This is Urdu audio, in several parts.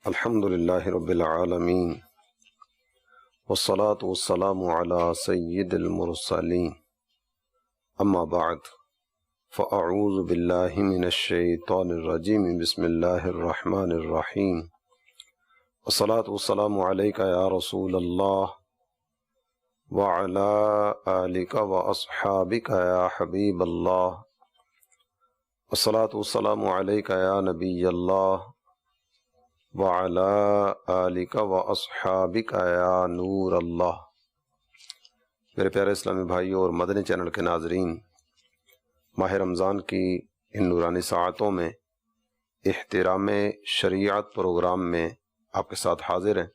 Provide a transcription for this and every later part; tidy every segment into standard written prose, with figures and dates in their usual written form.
الحمد للہ رب العالمین والصلاة والسلام علی سید المرسلین اما بعد فاعوذ باللہ من الشیطان الرجیم بسم اللہ الرحمن الرحیم والصلاة والسلام علیک یا رسول اللہ وعلی آلک واصحابک یا حبیب اللہ والصلاة والسلام علیک یا نبی اللہ وَعَلَىٰ آلِكَ وَأَصْحَابِكَ يَا نور اللہ۔ میرے پیارے اسلامی بھائیوں اور مدنی چینل کے ناظرین، ماہ رمضان کی ان نورانی ساعتوں میں احترام شریعت پروگرام میں آپ کے ساتھ حاضر ہیں۔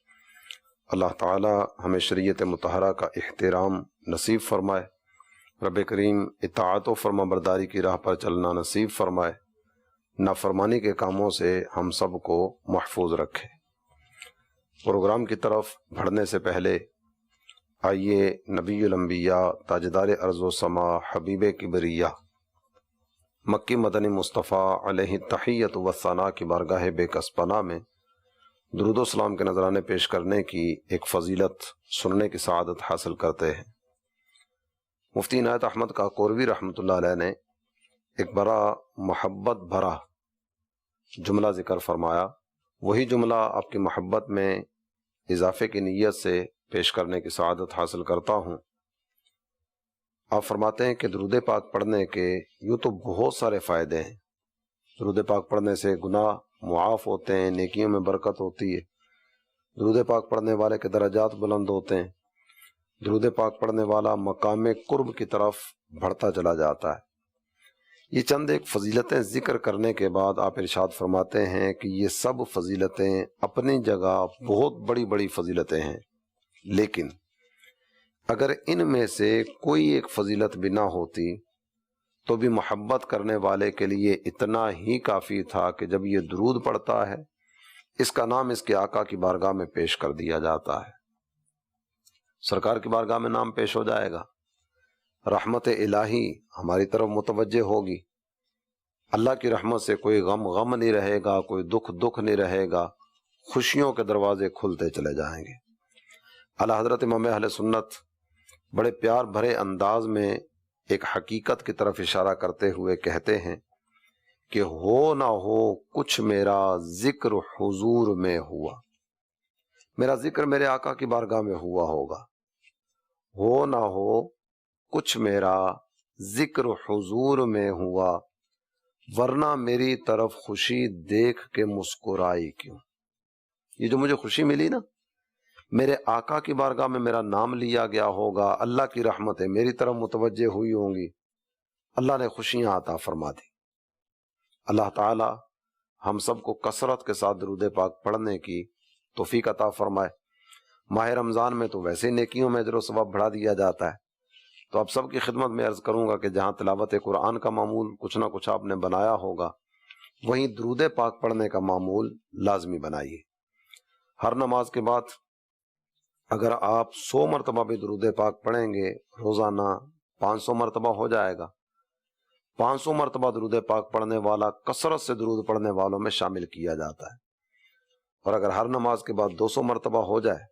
اللہ تعالی ہمیں شریعت مطہرہ کا احترام نصیب فرمائے، رب کریم اطاعت و فرما برداری کی راہ پر چلنا نصیب فرمائے، نافرمانی کے کاموں سے ہم سب کو محفوظ رکھے۔ پروگرام کی طرف بڑھنے سے پہلے آئیے نبی الانبیاء تاجدار ارض و سما حبیب کبریہ مکی مدنی مصطفیٰ علیہ التحیۃ والثناء کی بارگاہ بے کس پناہ میں درود و سلام کے نذرانے پیش کرنے کی ایک فضیلت سننے کی سعادت حاصل کرتے ہیں۔ مفتی عنایت احمد کاکوروی رحمۃ اللہ علیہ نے ایک بڑا محبت بھرا جملہ ذکر فرمایا، وہی جملہ آپ کی محبت میں اضافے کی نیت سے پیش کرنے کی سعادت حاصل کرتا ہوں۔ آپ فرماتے ہیں کہ درود پاک پڑھنے کے یوں تو بہت سارے فائدے ہیں۔ درود پاک پڑھنے سے گناہ معاف ہوتے ہیں، نیکیوں میں برکت ہوتی ہے، درود پاک پڑھنے والے کے درجات بلند ہوتے ہیں، درود پاک پڑھنے والا مقام قرب کی طرف بڑھتا چلا جاتا ہے۔ یہ چند ایک فضیلتیں ذکر کرنے کے بعد آپ ارشاد فرماتے ہیں کہ یہ سب فضیلتیں اپنی جگہ بہت بڑی بڑی فضیلتیں ہیں، لیکن اگر ان میں سے کوئی ایک فضیلت بھی نہ ہوتی تو بھی محبت کرنے والے کے لیے اتنا ہی کافی تھا کہ جب یہ درود پڑھتا ہے اس کا نام اس کے آقا کی بارگاہ میں پیش کر دیا جاتا ہے، سرکار کی بارگاہ میں نام پیش ہو جائے گا، رحمت الہی ہماری طرف متوجہ ہوگی، اللہ کی رحمت سے کوئی غم نہیں رہے گا، کوئی دکھ نہیں رہے گا، خوشیوں کے دروازے کھلتے چلے جائیں گے۔ اعلیٰ حضرت امام اہل سنت بڑے پیار بھرے انداز میں ایک حقیقت کی طرف اشارہ کرتے ہوئے کہتے ہیں کہ ہو نہ ہو کچھ میرا ذکر حضور میں ہوا، میرا ذکر میرے آقا کی بارگاہ میں ہوا ہوگا، ہو نہ ہو کچھ میرا ذکر حضور میں ہوا، ورنہ میری طرف خوشی دیکھ کے مسکرائی کیوں۔ یہ جو مجھے خوشی ملی نا، میرے آقا کی بارگاہ میں میرا نام لیا گیا ہوگا، اللہ کی رحمتیں میری طرف متوجہ ہوئی ہوں گی، اللہ نے خوشیاں عطا فرما دی۔ اللہ تعالی ہم سب کو کثرت کے ساتھ درود پاک پڑھنے کی توفیق عطا فرمائے۔ ماہ رمضان میں تو ویسے نیکیوں میں اجر و ثواب بڑھا دیا جاتا ہے، تو آپ سب کی خدمت میں عرض کروں گا کہ جہاں تلاوت قرآن کا معمول کچھ نہ کچھ آپ نے بنایا ہوگا، وہیں درود پاک پڑھنے کا معمول لازمی بنائیے۔ ہر نماز کے بعد اگر آپ 100 مرتبہ بھی درود پاک پڑھیں گے، روزانہ 500 مرتبہ ہو جائے گا۔ 500 مرتبہ درود پاک پڑھنے والا کثرت سے درود پڑھنے والوں میں شامل کیا جاتا ہے، اور اگر ہر نماز کے بعد 200 مرتبہ ہو جائے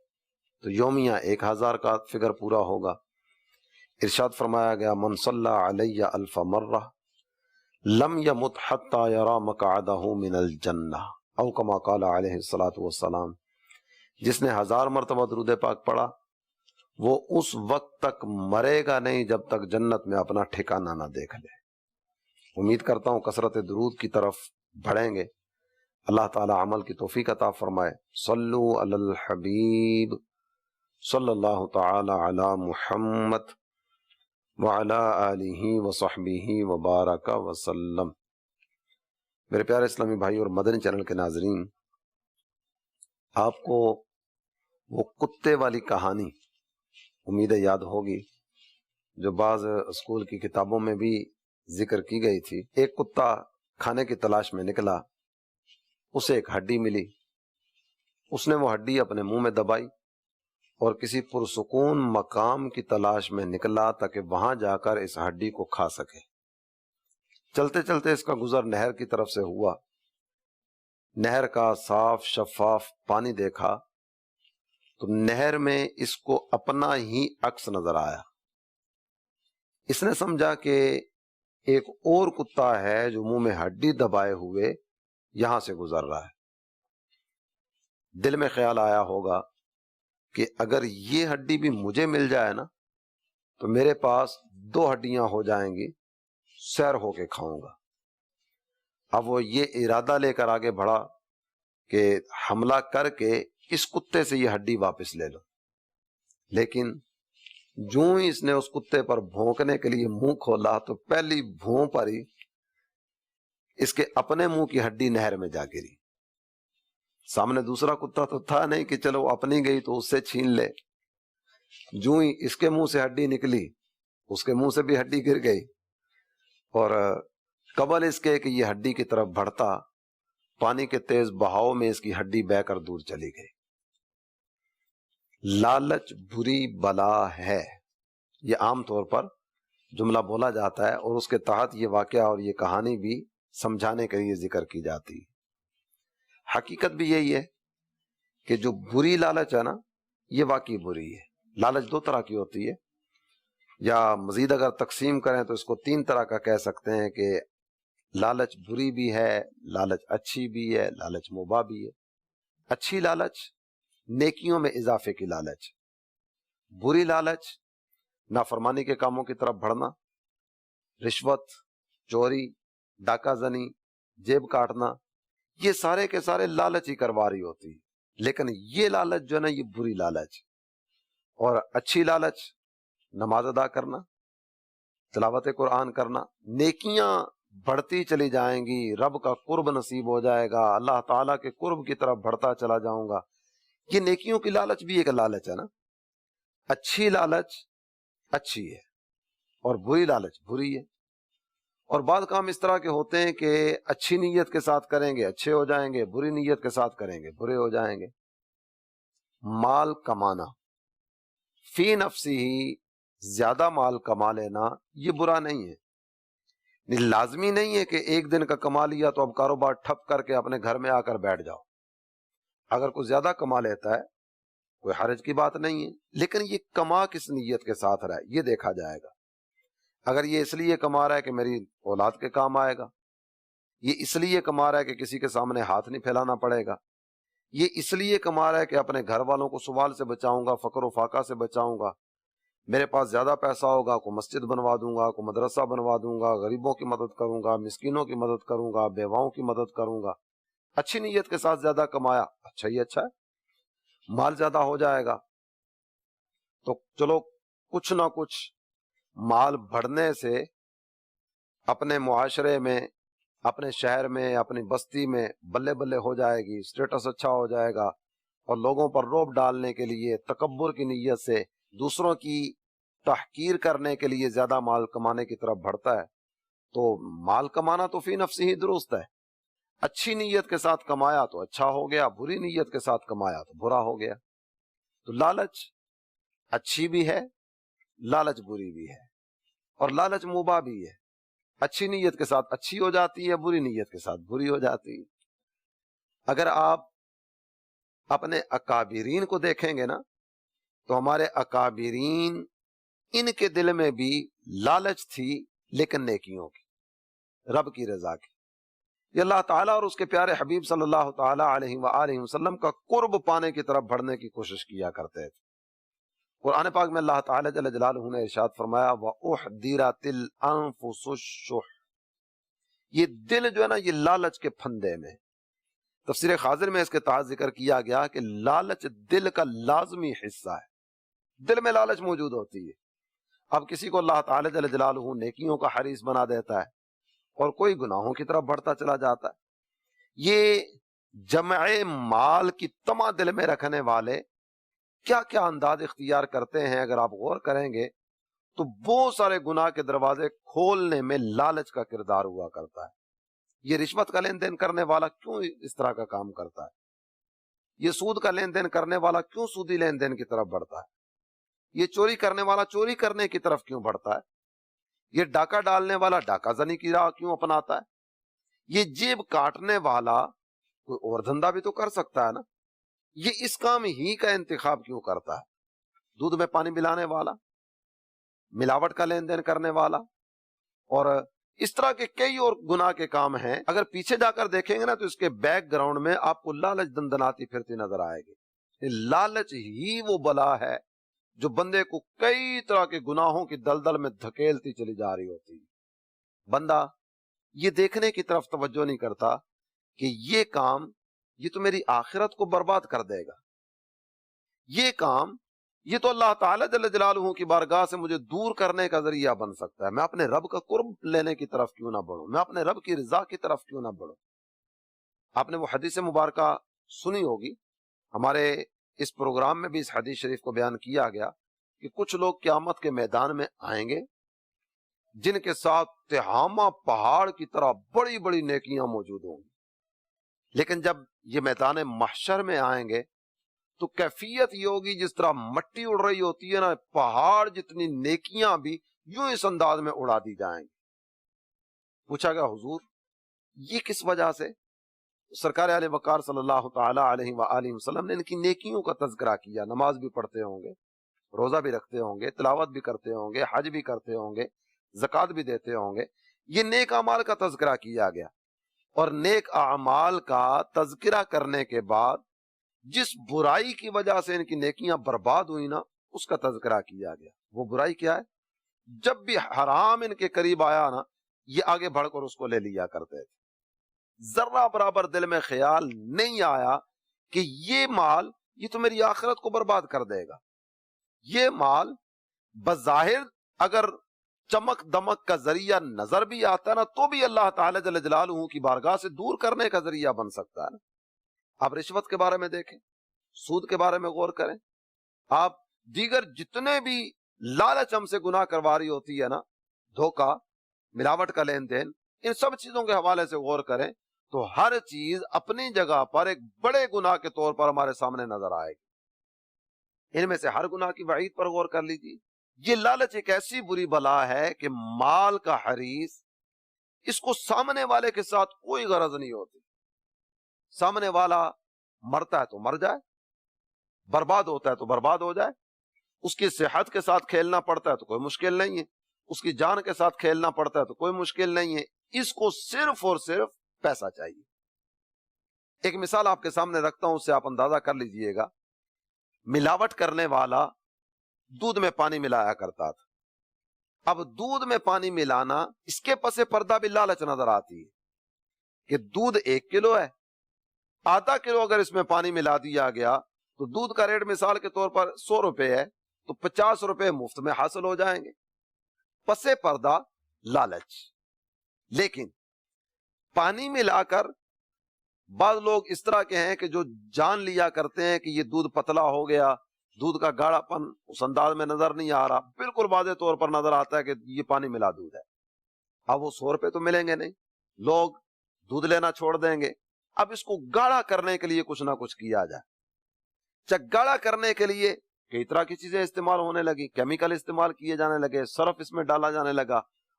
تو یومیہ 1000 کا فگر پورا ہوگا۔ ارشاد فرمایا گیا من صلی علی الف مرہ لم یمت حتی یری مقعدہ من الجنہ، او کما قال علیہ الصلاۃ والسلام، جس نے 1000 مرتبہ درود پاک پڑھا وہ اس وقت تک مرے گا نہیں جب تک جنت میں اپنا ٹھکانہ نہ دیکھ لے۔ امید کرتا ہوں کثرت درود کی طرف بڑھیں گے، اللہ تعالی عمل کی توفیق عطا فرمائے۔ صلو علی الحبیب صلی اللہ تعالی علی محمد وعلی آلہ وصحبہ وبارک وسلم۔ میرے پیارے اسلامی بھائی اور مدنی چینل کے ناظرین، آپ کو وہ کتے والی کہانی امید یاد ہوگی جو بعض اسکول کی کتابوں میں بھی ذکر کی گئی تھی۔ ایک کتا کھانے کی تلاش میں نکلا، اسے ایک ہڈی ملی، اس نے وہ ہڈی اپنے منہ میں دبائی اور کسی پرسکون مقام کی تلاش میں نکلا تاکہ وہاں جا کر اس ہڈی کو کھا سکے۔ چلتے چلتے اس کا گزر نہر کی طرف سے ہوا، نہر کا صاف شفاف پانی دیکھا تو نہر میں اس کو اپنا ہی عکس نظر آیا۔ اس نے سمجھا کہ ایک اور کتا ہے جو منہ میں ہڈی دبائے ہوئے یہاں سے گزر رہا ہے۔ دل میں خیال آیا ہوگا کہ اگر یہ ہڈی بھی مجھے مل جائے نا تو میرے پاس 2 ہڈیاں ہو جائیں گی، سیر ہو کے کھاؤں گا۔ اب وہ یہ ارادہ لے کر آگے بڑھا کہ حملہ کر کے اس کتے سے یہ ہڈی واپس لے لو، لیکن جو ہی اس نے اس کتے پر بھونکنے کے لیے منہ کھولا تو پہلی بھون پر ہی اس کے اپنے منہ کی ہڈی نہر میں جا گری۔ سامنے دوسرا کتا تو تھا نہیں کہ چلو اپنی گئی تو اس سے چھین لے، جو ہی اس کے منہ سے ہڈی نکلی اس کے منہ سے بھی ہڈی گر گئی، اور قبل اس کے کہ یہ ہڈی کی طرف بڑھتا پانی کے تیز بہاؤ میں اس کی ہڈی بہہ کر دور چلی گئی۔ لالچ بری بلا ہے، یہ عام طور پر جملہ بولا جاتا ہے اور اس کے تحت یہ واقعہ اور یہ کہانی بھی سمجھانے کے لیے ذکر کی جاتی ہے۔ حقیقت بھی یہی ہے کہ جو بری لالچ ہے نا یہ واقعی بری ہے۔ لالچ 2 طرح کی ہوتی ہے، یا مزید اگر تقسیم کریں تو اس کو 3 طرح کا کہہ سکتے ہیں کہ لالچ بری بھی ہے، لالچ اچھی بھی ہے، لالچ مباح بھی ہے۔ اچھی لالچ نیکیوں میں اضافے کی لالچ، بری لالچ نافرمانی کے کاموں کی طرف بڑھنا، رشوت، چوری، ڈاکہ زنی، جیب کاٹنا، یہ سارے کے سارے لالچ ہی کروا رہی ہوتی ہے۔ لیکن یہ لالچ جو ہے نا یہ بری لالچ، اور اچھی لالچ نماز ادا کرنا، تلاوت قرآن کرنا، نیکیاں بڑھتی چلی جائیں گی، رب کا قرب نصیب ہو جائے گا، اللہ تعالیٰ کے قرب کی طرف بڑھتا چلا جاؤں گا۔ یہ نیکیوں کی لالچ بھی ایک لالچ ہے نا۔ اچھی لالچ اچھی ہے اور بری لالچ بری ہے۔ اور بعض کام اس طرح کے ہوتے ہیں کہ اچھی نیت کے ساتھ کریں گے اچھے ہو جائیں گے، بری نیت کے ساتھ کریں گے برے ہو جائیں گے۔ مال کمانا، فی نفسی ہی زیادہ مال کما لینا یہ برا نہیں ہے، لازمی نہیں ہے کہ ایک دن کا کما لیا تو اب کاروبار ٹھپ کر کے اپنے گھر میں آ کر بیٹھ جاؤ۔ اگر کوئی زیادہ کما لیتا ہے کوئی حرج کی بات نہیں ہے، لیکن یہ کما کس نیت کے ساتھ رہا ہے یہ دیکھا جائے گا۔ اگر یہ اس لیے کما رہا ہے کہ میری اولاد کے کام آئے گا، یہ اس لیے کما رہا ہے کہ کسی کے سامنے ہاتھ نہیں پھیلانا پڑے گا، یہ اس لیے کما رہا ہے کہ اپنے گھر والوں کو سوال سے بچاؤں گا، فقر و فاقہ سے بچاؤں گا، میرے پاس زیادہ پیسہ ہوگا کو مسجد بنوا دوں گا، کو مدرسہ بنوا دوں گا، غریبوں کی مدد کروں گا، مسکینوں کی مدد کروں گا، بیواؤں کی مدد کروں گا، اچھی نیت کے ساتھ زیادہ کمایا، اچھا ہی اچھا ہے، مال زیادہ ہو جائے گا تو چلو کچھ نہ کچھ مال بڑھنے سے اپنے معاشرے میں، اپنے شہر میں، اپنی بستی میں بلے بلے ہو جائے گی، سٹیٹس اچھا ہو جائے گا، اور لوگوں پر رعب ڈالنے کے لیے تکبر کی نیت سے دوسروں کی تحقیر کرنے کے لیے زیادہ مال کمانے کی طرف بڑھتا ہے، تو مال کمانا تو فی نفسی ہی درست ہے۔ اچھی نیت کے ساتھ کمایا تو اچھا ہو گیا، بری نیت کے ساتھ کمایا تو برا ہو گیا۔ تو لالچ اچھی بھی ہے، لالچ بری بھی ہے، اور لالچ مباح بھی ہے، اچھی نیت کے ساتھ اچھی ہو جاتی ہے، بری نیت کے ساتھ بری ہو جاتی ہے۔ اگر آپ اپنے اکابرین کو دیکھیں گے نا تو ہمارے اکابرین ان کے دل میں بھی لالچ تھی، لیکن نیکیوں کی، رب کی رضا کی، یہ اللہ تعالیٰ اور اس کے پیارے حبیب صلی اللہ تعالیٰ علیہ وآلہ وسلم کا قرب پانے کی طرف بڑھنے کی کوشش کیا کرتے تھے۔ قرآن پاک میں اللہ تعالیٰ جل جلالہ نے ارشاد فرمایا وَأُحْضِرَتِ الْأَنفُسُ الشُّحَّ، یہ دل جو ہے نا یہ لالچ کے پھندے میں۔ تفسیر خاضر میں اس کے تحت ذکر کیا گیا کہ لالچ دل کا لازمی حصہ ہے، دل میں لالچ موجود ہوتی ہے۔ اب کسی کو اللہ تعالیٰ جل جلالہ نیکیوں کا حریص بنا دیتا ہے اور کوئی گناہوں کی طرف بڑھتا چلا جاتا ہے۔ یہ جمع مال کی طمع دل میں رکھنے والے کیا کیا انداز اختیار کرتے ہیں، اگر آپ غور کریں گے تو بہت سارے گناہ کے دروازے کھولنے میں لالچ کا کردار ہوا کرتا ہے۔ یہ رشوت کا لین دین کرنے والا کیوں اس طرح کا کام کرتا ہے؟ یہ سود کا لین دین کرنے والا کیوں سودی لین دین کی طرف بڑھتا ہے؟ یہ چوری کرنے والا چوری کرنے کی طرف کیوں بڑھتا ہے؟ یہ ڈاکہ ڈالنے والا ڈاکہ زنی کی راہ کیوں اپناتا ہے؟ یہ جیب کاٹنے والا کوئی اور دھندا بھی تو کر سکتا ہے نا. یہ اس کام ہی کا انتخاب کیوں کرتا ہے؟ دودھ میں پانی ملانے والا، ملاوٹ کا لین دین کرنے والا، اور اس طرح کے کئی اور گناہ کے کام ہیں. اگر پیچھے جا کر دیکھیں گے نا تو اس کے بیک گراؤنڈ میں آپ کو لالچ دندناتی پھرتی نظر آئے گی. لالچ ہی وہ بلا ہے جو بندے کو کئی طرح کے گناہوں کی دلدل میں دھکیلتی چلی جا رہی ہوتی ہے. بندہ یہ دیکھنے کی طرف توجہ نہیں کرتا کہ یہ کام یہ تو میری آخرت کو برباد کر دے گا، یہ کام یہ تو اللہ تعالیٰ جل جلالہ کی بارگاہ سے مجھے دور کرنے کا ذریعہ بن سکتا ہے. میں اپنے رب کا قرب لینے کی طرف کیوں نہ بڑھوں، میں اپنے رب کی رضا کی طرف کیوں نہ بڑھوں. آپ نے وہ حدیث مبارکہ سنی ہوگی، ہمارے اس پروگرام میں بھی اس حدیث شریف کو بیان کیا گیا کہ کچھ لوگ قیامت کے میدان میں آئیں گے جن کے ساتھ تہامہ پہاڑ کی طرح بڑی بڑی نیکیاں موجود ہوں گی، لیکن جب یہ میدان محشر میں آئیں گے تو کیفیت یہ ہوگی جس طرح مٹی اڑ رہی ہوتی ہے نا، پہاڑ جتنی نیکیاں بھی یوں اس انداز میں اڑا دی جائیں گی. پوچھا گیا حضور یہ کس وجہ سے؟ سرکار علیہ وقار صلی اللہ تعالی علیہ وآلہ وسلم نے ان کی نیکیوں کا تذکرہ کیا. نماز بھی پڑھتے ہوں گے، روزہ بھی رکھتے ہوں گے، تلاوت بھی کرتے ہوں گے، حج بھی کرتے ہوں گے، زکوٰۃ بھی دیتے ہوں گے. یہ نیک اعمال کا تذکرہ کیا گیا، اور نیک اعمال کا تذکرہ کرنے کے بعد جس برائی کی وجہ سے ان کی نیکیاں برباد ہوئی نا اس کا تذکرہ کیا گیا. وہ برائی کیا ہے؟ جب بھی حرام ان کے قریب آیا نا یہ آگے بڑھ کر اس کو لے لیا کرتے تھے. ذرہ برابر دل میں خیال نہیں آیا کہ یہ مال یہ تو میری آخرت کو برباد کر دے گا. یہ مال بظاہر اگر چمک دمک کا ذریعہ نظر بھی آتا نا تو بھی اللہ تعالی جل جلالہ کی بارگاہ سے دور کرنے کا ذریعہ بن سکتا ہے نا. آپ رشوت کے بارے میں دیکھیں، سود کے بارے میں غور کریں، آپ دیگر جتنے بھی لالچ ہم سے گناہ کروا رہی ہوتی ہے نا، دھوکہ، ملاوٹ کا لین دین، ان سب چیزوں کے حوالے سے غور کریں تو ہر چیز اپنی جگہ پر ایک بڑے گناہ کے طور پر ہمارے سامنے نظر آئے گی. ان میں سے ہر گناہ کی وعید پر غور کر لیجیے. یہ لالچ ایک ایسی بری بلا ہے کہ مال کا حریص، اس کو سامنے والے کے ساتھ کوئی غرض نہیں ہوتی. سامنے والا مرتا ہے تو مر جائے، برباد ہوتا ہے تو برباد ہو جائے. اس کی صحت کے ساتھ کھیلنا پڑتا ہے تو کوئی مشکل نہیں ہے، اس کی جان کے ساتھ کھیلنا پڑتا ہے تو کوئی مشکل نہیں ہے. اس کو صرف اور صرف پیسہ چاہیے. ایک مثال آپ کے سامنے رکھتا ہوں، اس سے آپ اندازہ کر لیجئے گا. ملاوٹ کرنے والا دودھ میں پانی ملایا کرتا تھا. اب دودھ میں پانی ملانا، اس کے پس پردہ بھی لالچ نظر آتی ہے کہ دودھ 1 کلو ہے، آدھا کلو اگر اس میں پانی ملا دیا گیا تو دودھ کا ریٹ مثال کے طور پر 100 روپے ہے تو 50 روپے مفت میں حاصل ہو جائیں گے. پس پردہ لالچ. لیکن پانی ملا کر بعض لوگ اس طرح کے ہیں کہ جو جان لیا کرتے ہیں کہ یہ دودھ پتلا ہو گیا، دودھ کا گاڑھا پن اس انداز میں نظر نہیں آ رہا، بالکل واضح طور پر نظر آتا ہے کہ یہ پانی ملا دودھ ہے. اب وہ 100 روپے تو ملیں گے نہیں، لوگ دودھ لینا چھوڑ دیں گے. اب اس کو گاڑھا کرنے کے لیے کچھ نہ کچھ کیا جائے. گاڑھا کرنے کے لیے کئی طرح کی چیزیں استعمال ہونے لگی، کیمیکل استعمال کیے جانے لگے، سرف اس میں ڈالا جانے لگا،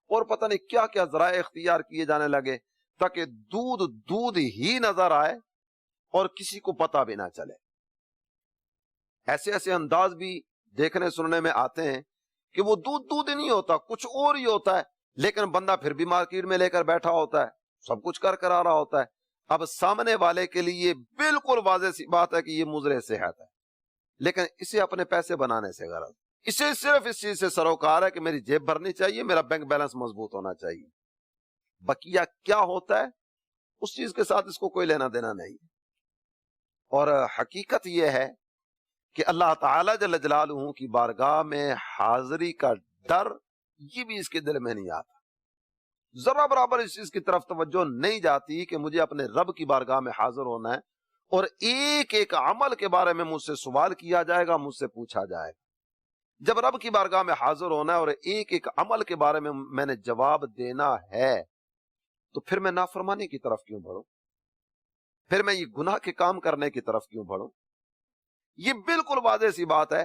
اور پتہ نہیں کیا کیا ذرائع اختیار کیے جانے لگے تاکہ دودھ ہی نظر آئے اور کسی کو پتہ بھی نہ چلے. ایسے ایسے انداز بھی دیکھنے سننے میں آتے ہیں کہ وہ دودھ ہی نہیں ہوتا، کچھ اور ہی ہوتا ہے، لیکن بندہ پھر بھی مارکیٹ میں لے کر بیٹھا ہوتا ہے، سب کچھ کر آ رہا ہوتا ہے. اب سامنے والے کے لیے بالکل واضح سی بات ہے کہ یہ مضر صحت ہے، لیکن اسے اپنے پیسے بنانے سے غرض، اسے صرف اس چیز سے سروکار ہے کہ میری جیب بھرنی چاہیے، میرا بینک بیلنس مضبوط ہونا چاہیے. بقیہ کیا ہوتا ہے اس چیز کے ساتھ اس کو کوئی لینا دینا نہیں. اور حقیقت یہ ہے کہ اللہ تعالی جل جلالہ کی بارگاہ میں حاضری کا ڈر یہ بھی اس کے دل میں نہیں آتا. ذرا برابر اس چیز کی طرف توجہ نہیں جاتی کہ مجھے اپنے رب کی بارگاہ میں حاضر ہونا ہے اور ایک ایک عمل کے بارے میں مجھ سے سوال کیا جائے گا، مجھ سے پوچھا جائے گا. جب رب کی بارگاہ میں حاضر ہونا ہے اور ایک ایک عمل کے بارے میں نے جواب دینا ہے تو پھر میں نافرمانی کی طرف کیوں بڑھوں؟ پھر میں یہ گناہ کے کام کرنے کی طرف کیوں بڑھوں؟ یہ بالکل واضح سی بات ہے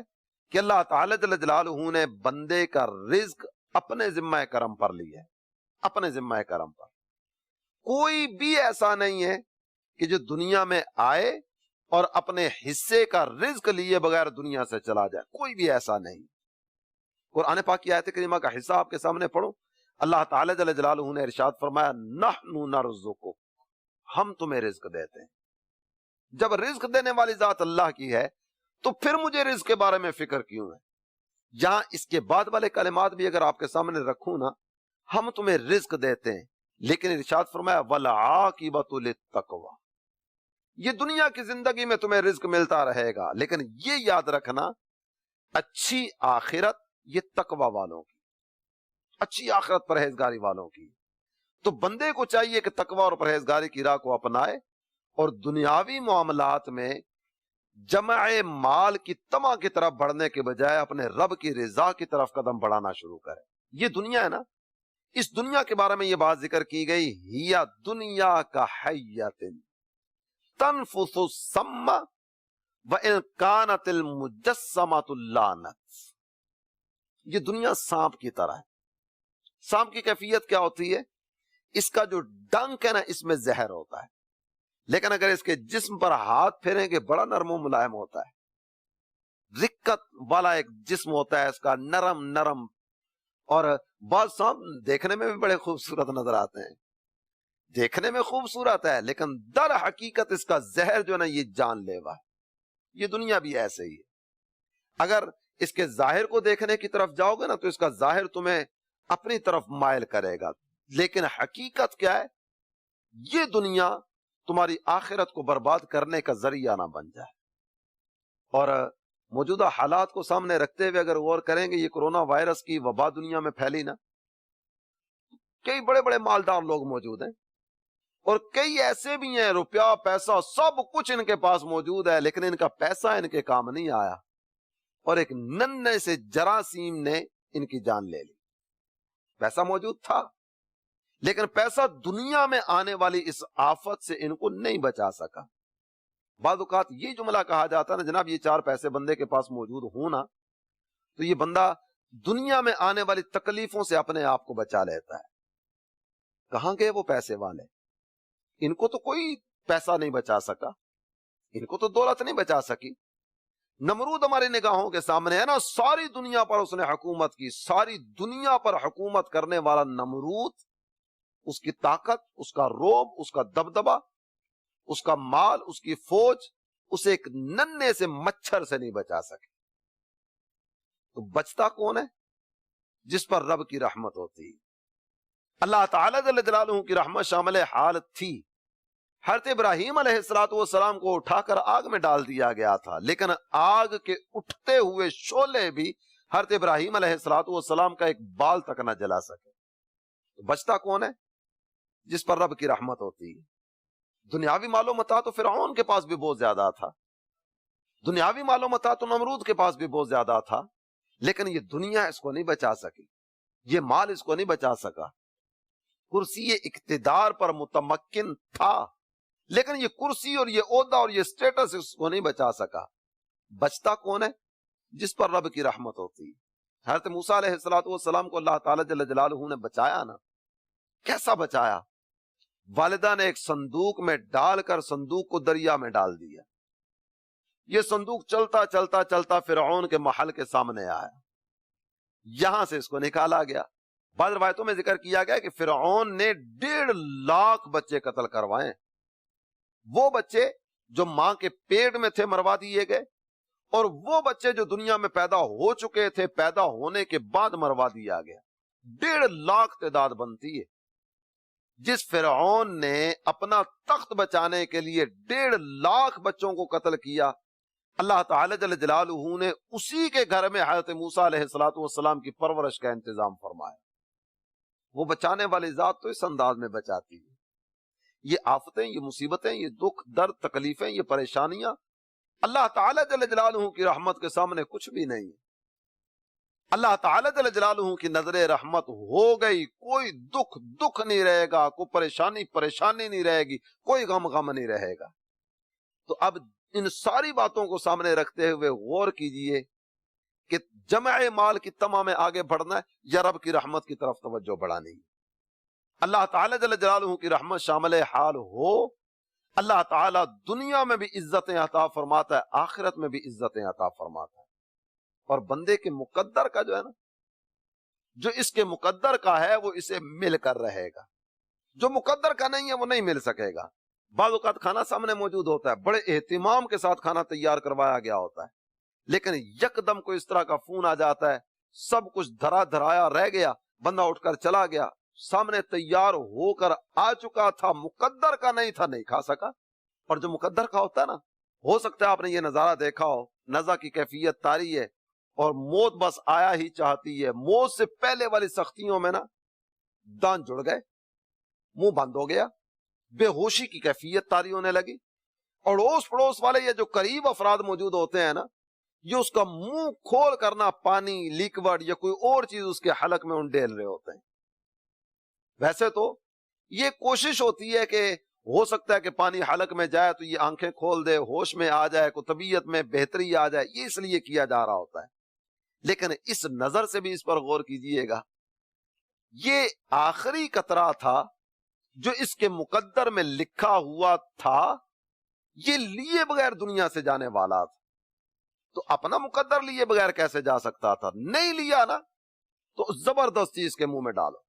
کہ اللہ تعالی جل جلالہ نے بندے کا رزق اپنے ذمہ کرم پر لیا ہے، اپنے ذمہ کرم پر. کوئی بھی ایسا نہیں ہے کہ جو دنیا میں آئے اور اپنے حصے کا رزق لیے بغیر دنیا سے چلا جائے، کوئی بھی ایسا نہیں۔ قرآن پاک کی آیت کریمہ کا حصہ آپ کے سامنے پڑھو، اللہ تعالی جل جلالہ نے ارشاد فرمایا نحن نرزقک، ہم تمہیں رزق دیتے ہیں۔ جب رزق دینے والی ذات اللہ کی ہے تو پھر مجھے رزق کے بارے میں فکر کیوں ہے؟ یہاں اس کے بعد والے کلمات بھی اگر آپ کے سامنے رکھوں نا، ہم تمہیں رزق دیتے ہیں، لیکن ارشاد فرمایا والعاقبۃ للتقوی، یہ دنیا کی زندگی میں تمہیں رزق ملتا رہے گا، لیکن یہ یاد رکھنا اچھی آخرت یہ تقوی والوں کی، اچھی آخرت پرہیزگاری والوں کی۔ تو بندے کو چاہیے کہ تقوی اور پرہیزگاری کی راہ کو اپنائے اور دنیاوی معاملات میں جمع مال کی طمع کی طرف بڑھنے کے بجائے اپنے رب کی رضا کی طرف قدم بڑھانا شروع کرے۔ یہ دنیا ہے نا، اس دنیا کے بارے میں یہ بات ذکر کی گئی، ہیا دنیا کا حیۃ تنفس السم وان کانت المجسمۃ اللعنت، یہ دنیا سانپ کی طرح ہے۔ سانپ کی کیفیت کیا ہوتی ہے؟ اس کا جو ڈنک ہے نا، اس میں زہر ہوتا ہے، لیکن اگر اس کے جسم پر ہاتھ پھیریں گے بڑا نرم و ملائم ہوتا ہے، رکت والا ایک جسم ہوتا ہے اس کا، نرم نرم، اور بعض سانپ دیکھنے میں بھی بڑے خوبصورت نظر آتے ہیں، دیکھنے میں خوبصورت ہے، لیکن در حقیقت اس کا زہر جو ہے نا یہ جان لیوا ہے۔ یہ دنیا بھی ایسے ہی ہے، اگر اس کے ظاہر کو دیکھنے کی طرف جاؤ گے نا تو اس کا ظاہر تمہیں اپنی طرف مائل کرے گا، لیکن حقیقت کیا ہے؟ یہ دنیا تمہاری آخرت کو برباد کرنے کا ذریعہ نہ بن جائے۔ اور موجودہ حالات کو سامنے رکھتے ہوئے اگر غور کریں گے، یہ کرونا وائرس کی وبا دنیا میں پھیلی نا، کئی بڑے بڑے مالدار لوگ موجود ہیں اور کئی ایسے بھی ہیں روپیہ پیسہ سب کچھ ان کے پاس موجود ہے، لیکن ان کا پیسہ ان کے کام نہیں آیا اور ایک ننھے سے جراثیم نے ان کی جان لے لی۔ پیسہ موجود تھا لیکن پیسہ دنیا میں آنے والی اس آفت سے ان کو نہیں بچا سکا۔ بعض اوقات یہ جملہ کہا جاتا ہے نا، جناب یہ 4 پیسے بندے کے پاس موجود ہوں نا تو یہ بندہ دنیا میں آنے والی تکلیفوں سے اپنے آپ کو بچا لیتا ہے۔ کہاں گئے وہ پیسے والے؟ ان کو تو کوئی پیسہ نہیں بچا سکا، ان کو تو دولت نہیں بچا سکی۔ نمرود ہماری نگاہوں کے سامنے ہے نا، ساری دنیا پر اس نے حکومت کی، ساری دنیا پر حکومت کرنے والا نمرود، اس کی طاقت، اس کا روب، اس کا دبدبا، اس کا مال، اس کی فوج اسے ایک ننھے سے مچھر سے نہیں بچا سکے۔ تو بچتا کون ہے؟ جس پر رب کی رحمت ہوتی۔ اللہ تعالی جل جلالہ کی رحمت شامل حال تھی۔ حضرت ابراہیم علیہ السلام کو اٹھا کر آگ میں ڈال دیا گیا تھا، لیکن آگ کے اٹھتے ہوئے شعلے بھی حضرت ابراہیم علیہ السلام کا ایک بال تک نہ جلا سکے۔ تو بچتا کون ہے؟ جس پر رب کی رحمت ہوتی ہے۔ دنیاوی مال و متاع تو فرعون کے پاس بھی بہت زیادہ تھا، دنیاوی مال و متاع تو نمرود کے پاس بھی بہت زیادہ تھا، لیکن یہ دنیا اس کو نہیں بچا سکی، یہ مال اس کو نہیں بچا سکا۔ کرسی اقتدار پر متمکن تھا، لیکن یہ کرسی اور یہ عہدہ اور یہ سٹیٹس اس کو نہیں بچا سکا۔ بچتا کون ہے؟ جس پر رب کی رحمت ہوتی ہے۔ حضرت موسیٰ علیہ السلام کو اللہ تعالی جل جلالہ نے بچایا نا، کیسا بچایا؟ والدہ نے ایک صندوق میں ڈال کر صندوق کو دریا میں ڈال دیا، یہ صندوق چلتا چلتا چلتا فرعون کے محل کے سامنے آیا، یہاں سے اس کو نکالا گیا۔ بعض روایتوں میں ذکر کیا گیا کہ فرعون نے 1.5 لاکھ بچے قتل کروائے، وہ بچے جو ماں کے پیٹ میں تھے مروا دیے گئے، اور وہ بچے جو دنیا میں پیدا ہو چکے تھے پیدا ہونے کے بعد مروا دیا گیا۔ 1.5 لاکھ تعداد بنتی ہے۔ جس فرعون نے اپنا تخت بچانے کے لیے 1.5 لاکھ بچوں کو قتل کیا، اللہ تعالی جل جلالہ نے اسی کے گھر میں حضرت موسیٰ علیہ السلام کی پرورش کا انتظام فرمایا۔ وہ بچانے والی ذات تو اس انداز میں بچاتی ہے۔ یہ آفتیں، یہ مصیبتیں، یہ دکھ درد تکلیفیں، یہ پریشانیاں اللہ تعالی جل جلالہ کی رحمت کے سامنے کچھ بھی نہیں۔ اللہ تعالی جل جلالہ کی نظر رحمت ہو گئی، کوئی دکھ نہیں رہے گا، کوئی پریشانی نہیں رہے گی، کوئی غم نہیں رہے گا۔ تو اب ان ساری باتوں کو سامنے رکھتے ہوئے غور کیجئے کہ جمع مال کی طمع میں آگے بڑھنا ہے یا رب کی رحمت کی طرف توجہ بڑھانی ہے۔ اللہ تعالی جل جلالہ کی رحمت شامل حال ہو، اللہ تعالیٰ دنیا میں بھی عزتیں عطا فرماتا ہے، آخرت میں بھی عزتیں عطا فرماتا ہے۔ اور بندے کے مقدر کا جو ہے نا، جو اس کے مقدر کا ہے وہ اسے مل کر رہے گا، جو مقدر کا نہیں ہے وہ نہیں مل سکے گا۔ بعض اوقات کھانا سامنے موجود ہوتا ہے، بڑے اہتمام کے ساتھ کھانا تیار کروایا گیا ہوتا ہے، لیکن یکدم کوئی اس طرح کا فون آ جاتا ہے، سب کچھ دھرا دھرایا رہ گیا، بندہ اٹھ کر چلا گیا، سامنے تیار ہو کر آ چکا تھا، مقدر کا نہیں تھا، نہیں کھا سکا۔ اور جو مقدر کا ہوتا ہے نا، ہو سکتا ہے آپ نے یہ نظارہ دیکھا ہو، نزا کی کیفیت طاری ہے اور موت بس آیا ہی چاہتی ہے، موت سے پہلے والی سختیوں میں نا دانت جڑ گئے، منہ بند ہو گیا، بے ہوشی کی کیفیت طاری ہونے لگی، اور اڑوس پڑوس والے یہ جو قریب افراد موجود ہوتے ہیں نا، یہ اس کا منہ کھول کرنا پانی، لیکوڈ یا کوئی اور چیز اس کے حلق میں انڈیل رہے ہوتے ہیں۔ ویسے تو یہ کوشش ہوتی ہے کہ ہو سکتا ہے کہ پانی حلق میں جائے تو یہ آنکھیں کھول دے، ہوش میں آ جائے، کوئی طبیعت میں بہتری آ جائے، یہ اس لیے کیا جا رہا ہوتا ہے۔ لیکن اس نظر سے بھی اس پر غور کیجئے گا، یہ آخری قطرہ تھا جو اس کے مقدر میں لکھا ہوا تھا، یہ لیے بغیر دنیا سے جانے والا تھا، تو اپنا مقدر لیے بغیر کیسے جا سکتا تھا؟ نہیں لیا نا تو زبردستی اس کے منہ میں ڈالو،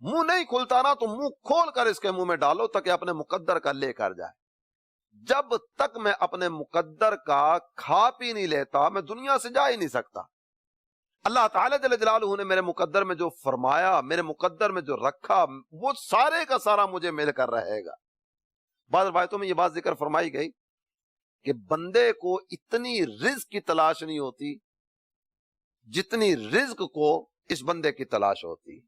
منہ نہیں کھلتا نا تو منہ کھول کر اس کے منہ میں ڈالو تاکہ اپنے مقدر کا لے کر جائے۔ جب تک میں اپنے مقدر کا کھا پی نہیں لیتا میں دنیا سے جا ہی نہیں سکتا۔ اللہ تعالیٰ جل جلالہ نے میرے مقدر میں جو فرمایا، میرے مقدر میں جو رکھا، وہ سارے کا سارا مجھے مل کر رہے گا۔ بعض روایتوں میں یہ بات ذکر فرمائی گئی کہ بندے کو اتنی رزق کی تلاش نہیں ہوتی جتنی رزق کو اس بندے کی تلاش ہوتی۔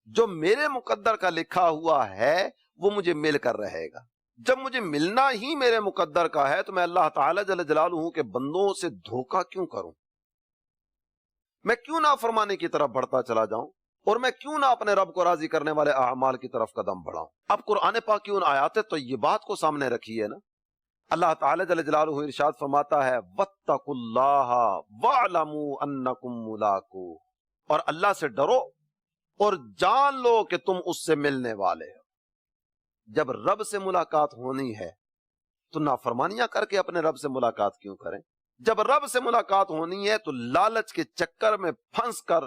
جو میرے مقدر کا لکھا ہوا ہے وہ مجھے مل کر رہے گا۔ جب مجھے ملنا ہی میرے مقدر کا ہے تو میں اللہ تعالیٰ جل جلالہ کے بندوں سے دھوکہ کیوں کروں؟ میں کیوں نہ فرمانے کی طرف بڑھتا چلا جاؤں، اور میں کیوں نہ اپنے رب کو راضی کرنے والے اعمال کی طرف قدم بڑھاؤں؟ اب قرآن پاک کی ان آیات طیبات کو سامنے رکھیے نا، اللہ تعالیٰ جل جلالہ ارشاد فرماتا ہے وَاتَّقُوا اللَّهَ وَاعْلَمُوا أَنَّكُمْ مُلَاقُوهُ، اور اللہ سے ڈرو اور جان لو کہ تم اس سے ملنے والے ہو۔ جب رب سے ملاقات ہونی ہے تو نافرمانیاں کر کے اپنے رب سے ملاقات کیوں کریں؟ جب رب سے ملاقات ہونی ہے تو لالچ کے چکر میں پھنس کر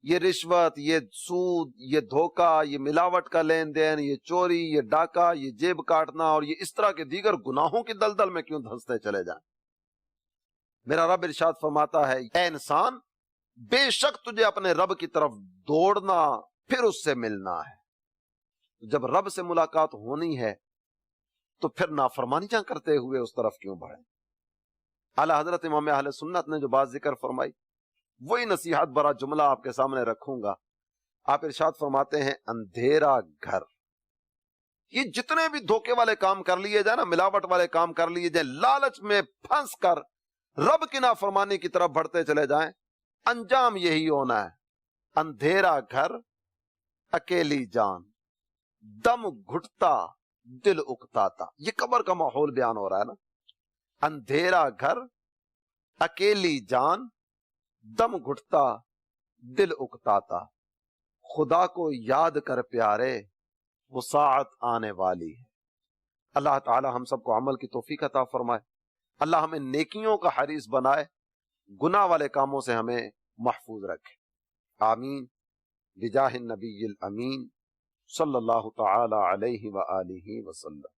یہ رشوت، یہ سود، یہ دھوکہ، یہ ملاوٹ کا لین دین، یہ چوری، یہ ڈاکہ، یہ جیب کاٹنا اور یہ اس طرح کے دیگر گناہوں کی دلدل میں کیوں دھنستے چلے جائیں؟ میرا رب ارشاد فرماتا ہے اے انسان، بے شک تجھے اپنے رب کی طرف دوڑنا پھر اس سے ملنا ہے۔ جب رب سے ملاقات ہونی ہے تو پھر نافرمانیاں کرتے ہوئے اس طرف کیوں بڑھیں؟ اعلی حضرت امام اہل سنت نے جو بات ذکر فرمائی وہی نصیحت برا جملہ آپ کے سامنے رکھوں گا۔ آپ ارشاد فرماتے ہیں اندھیرا گھر، یہ جتنے بھی دھوکے والے کام کر لیے جائیں نا، ملاوٹ والے کام کر لیے جائیں، لالچ میں پھنس کر رب کی نافرمانی کی طرف بڑھتے چلے جائیں، انجام یہی ہونا ہے، اندھیرا گھر اکیلی جان، دم گھٹتا دل اکتاتا۔ یہ قبر کا ماحول بیان ہو رہا ہے نا، اندھیرا گھر اکیلی جان، دم گھٹتا دل اکتاتا، خدا کو یاد کر پیارے وہ ساعت آنے والی ہے۔ اللہ تعالی ہم سب کو عمل کی توفیق عطا فرمائے، اللہ ہمیں نیکیوں کا حریص بنائے، گناہ والے کاموں سے ہمیں محفوظ رکھے، آمین بجاہ النبی الامین صلی اللہ تعالی علیہ وآلہ وسلم۔